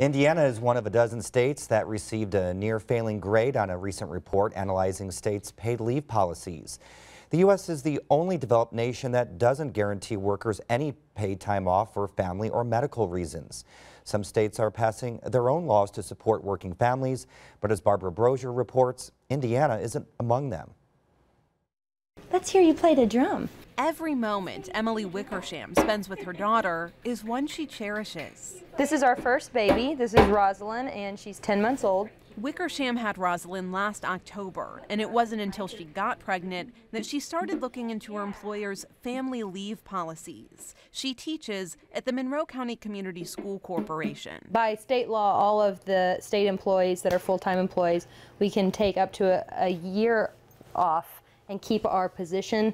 Indiana is one of a dozen states that received a near failing grade on a recent report analyzing states' paid leave policies. The U.S. is the only developed nation that doesn't guarantee workers any paid time off for family or medical reasons. Some states are passing their own laws to support working families, but as Barbara Brozier reports, Indiana isn't among them. Let's hear you play the drum. Every moment Emily Wickersham spends with her daughter is one she cherishes. This is our first baby. This is Rosalind, and she's 10 months old. Wickersham had Rosalind last October, and it wasn't until she got pregnant that she started looking into her employer's family leave policies. She teaches at the Monroe County Community School Corporation. By state law, all of the state employees that are full-time employees, we can take up to a year off and keep our position,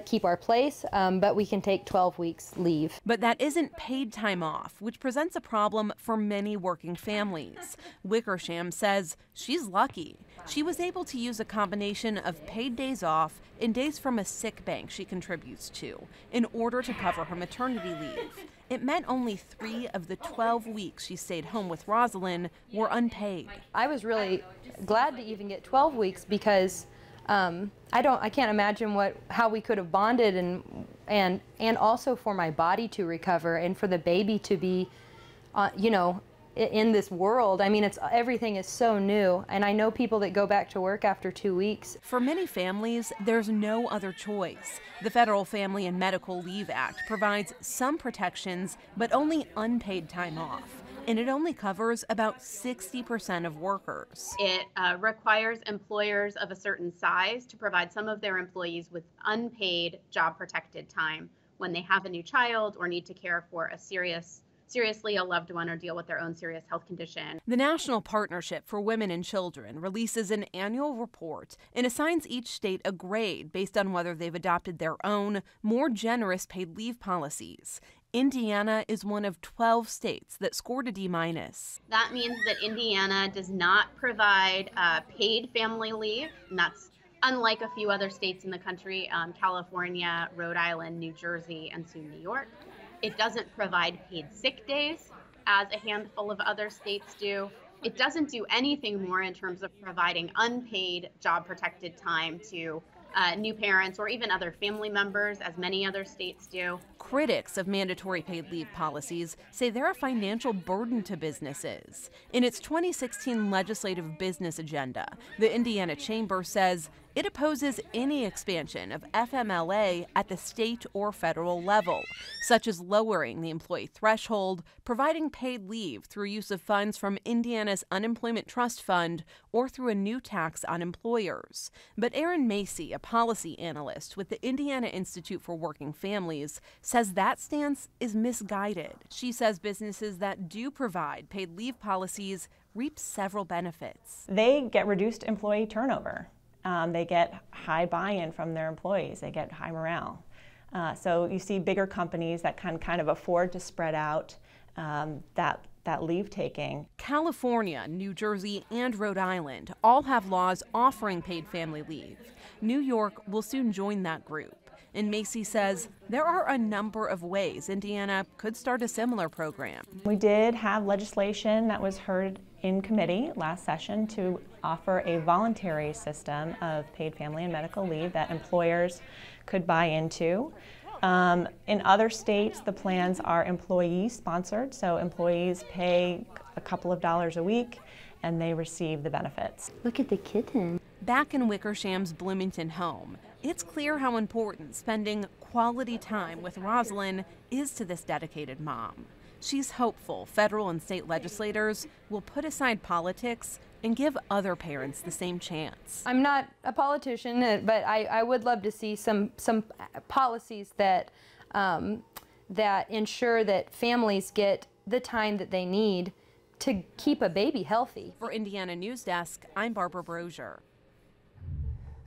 keep our place, but we can take 12 weeks leave. But that isn't paid time off, which presents a problem for many working families. Wickersham says she's lucky. She was able to use a combination of paid days off and days from a sick bank she contributes to in order to cover her maternity leave. It meant only 3 of the 12 weeks she stayed home with Rosalind were unpaid. I was really glad to even get 12 weeks because I can't imagine how we could have bonded and also for my body to recover and for the baby to be, in this world. I mean, everything is so new, and I know people that go back to work after 2 weeks. For many families, there's no other choice. The Federal Family and Medical Leave Act provides some protections, but only unpaid time off. And it only covers about 60% of workers. It requires employers of a certain size to provide some of their employees with unpaid job-protected time when they have a new child or need to care for a seriously a loved one or deal with their own serious health condition. The National Partnership for Women and Children releases an annual report and assigns each state a grade based on whether they've adopted their own, more generous paid leave policies. Indiana is one of 12 states that scored a D-. That means that Indiana does not provide paid family leave, and that's unlike a few other states in the country, California, Rhode Island, New Jersey, and soon New York. It doesn't provide paid sick days, as a handful of other states do. It doesn't do anything more in terms of providing unpaid job-protected time to new parents or even other family members, as many other states do. Critics of mandatory paid leave policies say they're a financial burden to businesses. In its 2016 legislative business agenda, the Indiana Chamber says it opposes any expansion of FMLA at the state or federal level, such as lowering the employee threshold, providing paid leave through use of funds from Indiana's Unemployment Trust Fund, or through a new tax on employers. But Erin Macy, a policy analyst with the Indiana Institute for Working Families, says that stance is misguided. She says businesses that do provide paid leave policies reap several benefits. They get reduced employee turnover. They get high buy-in from their employees. They get high morale. So you see bigger companies that can kind of afford to spread out that leave taking. California, New Jersey, and Rhode Island all have laws offering paid family leave. New York will soon join that group. And Macy says there are a number of ways Indiana could start a similar program. We did have legislation that was heard in committee last session to offer a voluntary system of paid family and medical leave that employers could buy into. In other states, the plans are employee-sponsored, so employees pay a couple of dollars a week and they receive the benefits. Look at the kitten. Back in Wickersham's Bloomington home, it's clear how important spending quality time with Rosalind is to this dedicated mom. She's hopeful federal and state legislators will put aside politics and give other parents the same chance. I'm not a politician, but I would love to see some policies that that ensure that families get the time that they need to keep a baby healthy. For Indiana Newsdesk, I'm Barbara Brozier.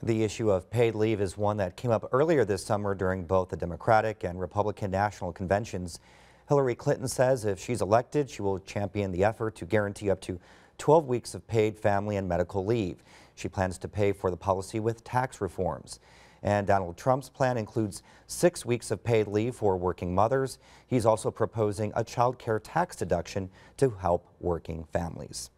The issue of paid leave is one that came up earlier this summer during both the Democratic and Republican national conventions. Hillary Clinton says if she's elected, she will champion the effort to guarantee up to 12 weeks of paid family and medical leave. She plans to pay for the policy with tax reforms. And Donald Trump's plan includes 6 weeks of paid leave for working mothers. He's also proposing a child care tax deduction to help working families.